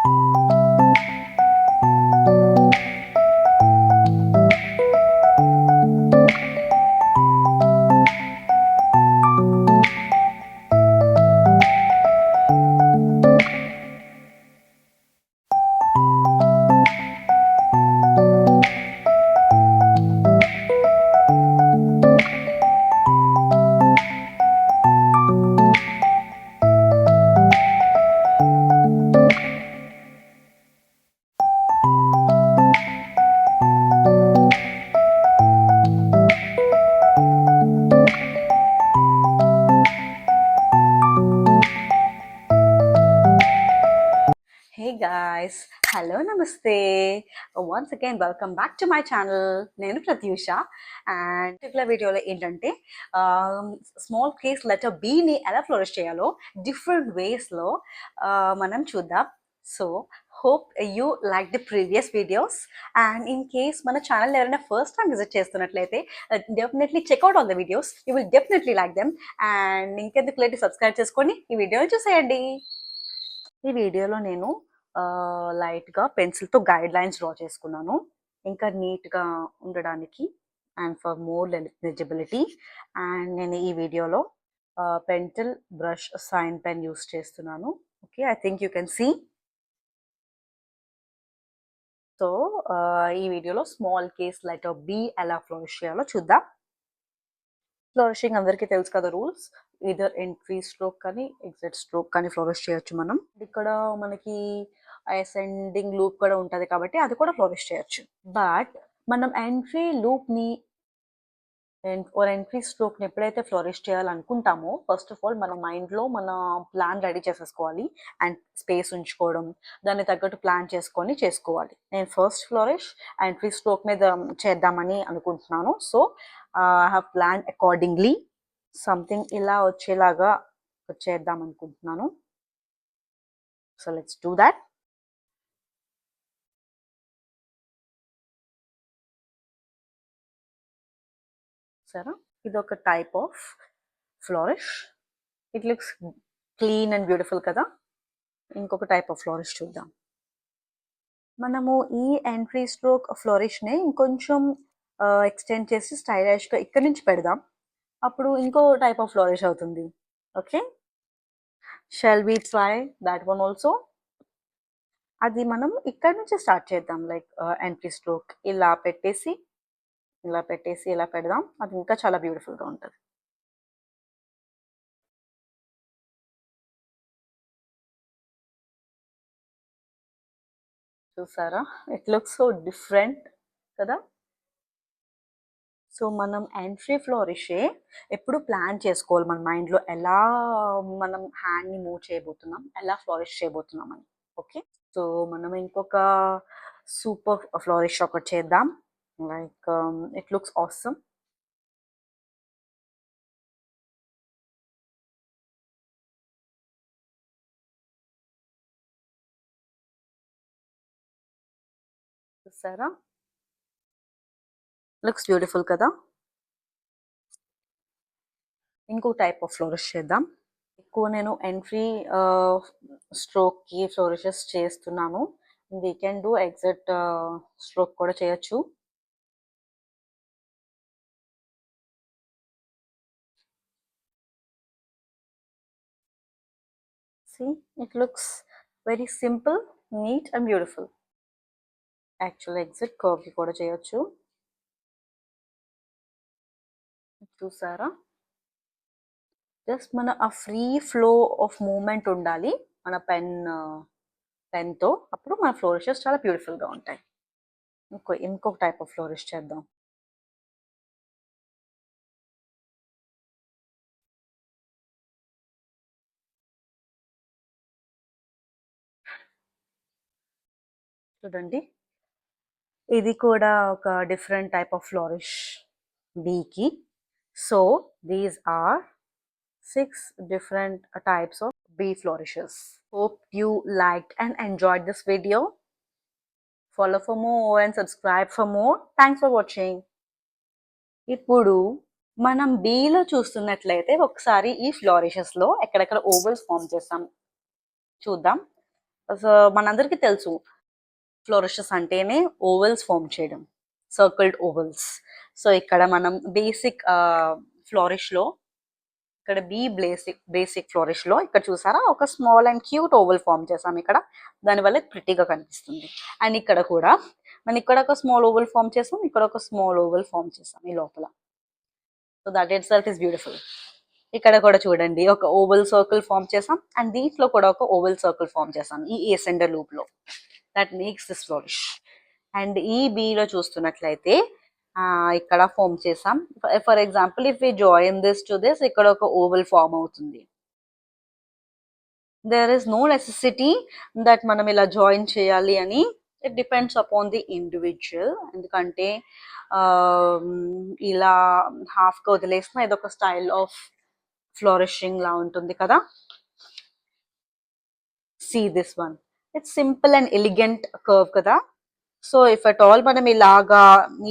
Hey guys, hello, namaste. Once again, welcome back to my channel. నేను Pratyusha and particular వీడియోలో ఏంటంటే small case letter బిని ఎలా flourish చేయాలో different వేస్లో మనం చూద్దాం. So hope you like the previous videos and in case మన channel ఎవరైనా ఫస్ట్ టైం విజిట్ చేస్తున్నట్లయితే definitely check out on the videos. You will definitely like them. And ఇంకెందుకు లేట్ సబ్స్క్రైబ్ చేసుకొని ఈ వీడియోని చూసేయండి. ఈ వీడియోలో నేను లైట్గా పెన్సిల్తో గైడ్ లైన్స్ డ్రా చేసుకున్నాను, ఇంకా నీట్గా ఉండడానికి and for more legibility. And నేను ఈ వీడియోలో pencil brush sign pen use చేస్తున్నాను. Okay, I think you can see. So ఈ వీడియోలో స్మాల్ కేస్ లెటర్ బి ఎలా ఫ్లోరిష్ చేయాలో చూద్దాం. ఫ్లోరిషింగ్ అందరికీ తెలుసు కదా రూల్స్. ఇదర్ ఎంట్రీ స్ట్రోక్ కానీ ఎగ్జిట్ స్ట్రోక్ కానీ ఫ్లోరిష్ చేయొచ్చు మనం. ఇక్కడ మనకి అసెండింగ్ లూప్ కూడా ఉంటుంది కాబట్టి అది కూడా ఫ్లోరిష్ చేయొచ్చు. బట్ మనం ఎంట్రీ లూప్ని ఎంట్రీ స్ట్రోక్ని ఎప్పుడైతే ఫ్లోరిష్ చేయాలనుకుంటామో ఫస్ట్ ఆఫ్ ఆల్ మన మైండ్లో మన ప్లాన్ రెడీ చేసేసుకోవాలి అండ్ స్పేస్ ఉంచుకోవడం, దాన్ని తగ్గట్టు ప్లాన్ చేసుకోవాలి. నేను ఫస్ట్ ఫ్లోరిష్ ఎంట్రీ స్ట్రోక్ మీద చేద్దామని అనుకుంటున్నాను. So I have plan accordingly something ఇలా వచ్చేలాగా చేద్దాం అనుకుంటున్నాను. So let's do that. సరే, ఇది ఒక type of flourish. It looks clean and beautiful కదా. ఇంకొక టైప్ ఆఫ్ ఫ్లోరిష్ చూద్దాం. మనము ఈ ఎంట్రీ స్ట్రోక్ ఫ్లోరిష్ని ఇంకొంచెం ఎక్స్టెండ్ చేసి స్టైలిష్గా ఇక్కడి నుంచి పెడదాం. అప్పుడు ఇంకో టైప్ ఆఫ్ ఫ్లోరిష్ అవుతుంది. Okay, shall we try that one also. అది మనం ఇక్కడ నుంచి స్టార్ట్ చేద్దాం. లైక్ ఎంట్రీ స్ట్రోక్ ఇలా పెట్టేసి ఇలా పెడదాం. అది ఇంకా చాలా బ్యూటిఫుల్గా ఉంటుంది. చూసారా, ఇట్ లుక్స్ సో డిఫరెంట్ కదా. సో మనం ఎంట్రీ ఫ్లోరిషే ఎప్పుడు ప్లాన్ చేసుకోవాలి మన మైండ్లో, ఎలా మనం హ్యాండ్ని మూవ్ చేయబోతున్నాం, ఎలా ఫ్లోరిష్ చేయబోతున్నాం అని. ఓకే, సో మనం ఇంకొక సూపర్ ఫ్లోరిష్ ఒకటి చేద్దాం. Like it looks awesome. చూసారా, లుక్స్ బ్యూటిఫుల్ కదా. ఇంకో టైప్ ఆఫ్ ఫ్లోరిష్ చేద్దాం. ఎక్కువ నేను ఎంట్రీ స్ట్రోక్కి ఫ్లోరిషెస్ చేస్తున్నాను. We can do exit stroke కూడా చేయొచ్చు. See, it looks very simple, neat and beautiful. Actual exit కర్వ్కి కూడా చేయొచ్చు. చూసారా, జస్ట్ మన ఆ ఫ్రీ ఫ్లో ఆఫ్ మూమెంట్ ఉండాలి మన పెన్తో, అప్పుడు మన ఫ్లోరిషెస్ చాలా బ్యూటిఫుల్గా ఉంటాయి. ఇంకొక టైప్ ఆఫ్ ఫ్లోరిష్ చేద్దాం. చూడండి, ఇది కూడా ఒక డిఫరెంట్ టైప్ ఆఫ్ ఫ్లోరిష్ బీకి. So these are 6 different types of bee flourishes. Hope you liked and enjoyed this video. Follow for more and subscribe for more. Thanks for watching. ఇప్పుడు మనం బీలో చూస్తున్నట్లయితే ఒకసారి ఈ ఫ్లోరిషెస్లో ఎక్కడెక్కడ ఓవల్స్ ఫామ్ చేస్తాం చూద్దాం. So మనందరికీ తెలుసు ఫ్లోరిషెస్ అంటేనే ఓవెల్స్ ఫామ్ చేయడం, సర్కిల్డ్ ఓవెల్స్. సో ఇక్కడ మనం బేసిక్ ఫ్లోరిష్లో, ఇక్కడ బేసిక్ ఫ్లోరిష్లో ఇక్కడ చూసారా ఒక small and cute oval form చేసాం ఇక్కడ, దానివల్ల ప్రిటీగా కనిపిస్తుంది. అండ్ ఇక్కడ కూడా మనం ఇక్కడ ఒక స్మాల్ ఓవెల్ ఫామ్ చేసాం, ఇక్కడ ఒక స్మాల్ ఓవెల్ ఫామ్ చేసాం ఈ లోపల. So that itself is beautiful. ఇక్కడ కూడా చూడండి ఒక ఓవెల్ సర్కిల్ ఫామ్ చేసాం, అండ్ దీంట్లో కూడా ఒక ఓవెల్ సర్కిల్ ఫామ్ చేసాం ఈ ఏసెండర్ లూప్ లో. That makes this flourish. And ఈ బీలో చూస్తున్నట్లయితే ఇక్కడ ఫామ్ చేసాం. For example if we join this to this, ఇక్కడ ఒక ఓవెల్ ఫామ్ అవుతుంది. There is no necessity that మనం ఇలా జాయిన్ చేయాలి అని. It depends upon the individual. ఎందుకంటే ఇలా హాఫ్గా వదిలేసిన ఇదొక స్టైల్ ఆఫ్ ఫ్లోరిషింగ్ లా ఉంటుంది కదా. See this one, it's simple and elegant curve కదా. సో ఇఫ్ అట్ ఆల్ మనం ఇలాగా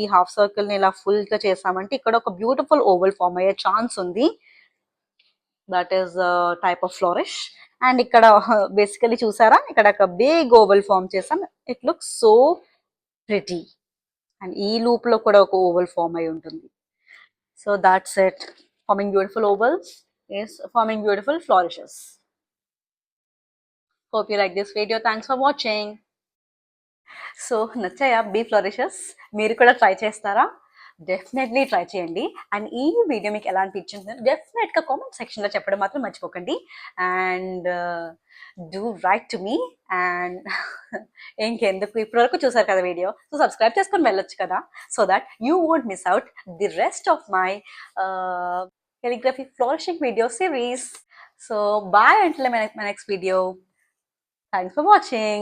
ఈ హాఫ్ సర్కిల్ ని ఇలా ఫుల్ గా చేసామంటే ఇక్కడ ఒక బ్యూటిఫుల్ ఓవెల్ ఫామ్ అయ్యే ఛాన్స్ ఉంది. That is type of flourish. And ఇక్కడ బేసికలీ చూసారా ఇక్కడ ఒక బిగ్ ఓవెల్ ఫామ్ చేసాం. It looks so pretty. And ఈ లూప్ లో కూడా ఒక ఓవెల్ ఫామ్ అయి ఉంటుంది. So that's it. Farming beautiful vowels is forming beautiful flourishes. Hope you like this video. Thanks for watching. So నచ్చాయా బీ ఫ్లోరిషెస్? మీరు కూడా ట్రై చేస్తారా? డెఫినెట్లీ ట్రై చేయండి. అండ్ ఈ వీడియో మీకు ఎలా అనిపించింది డెఫినెట్గా కామెంట్ సెక్షన్లో చెప్పడం మాత్రం మర్చిపోకండి. And do write to me. And ఇంకెందుకు, ఇప్పటివరకు చూసారు కదా వీడియో, సో సబ్స్క్రైబ్ చేసుకొని వెళ్ళొచ్చు కదా, so that you won't miss out the rest of my calligraphy flourishing video series. So bye until my next video. Thanks for watching.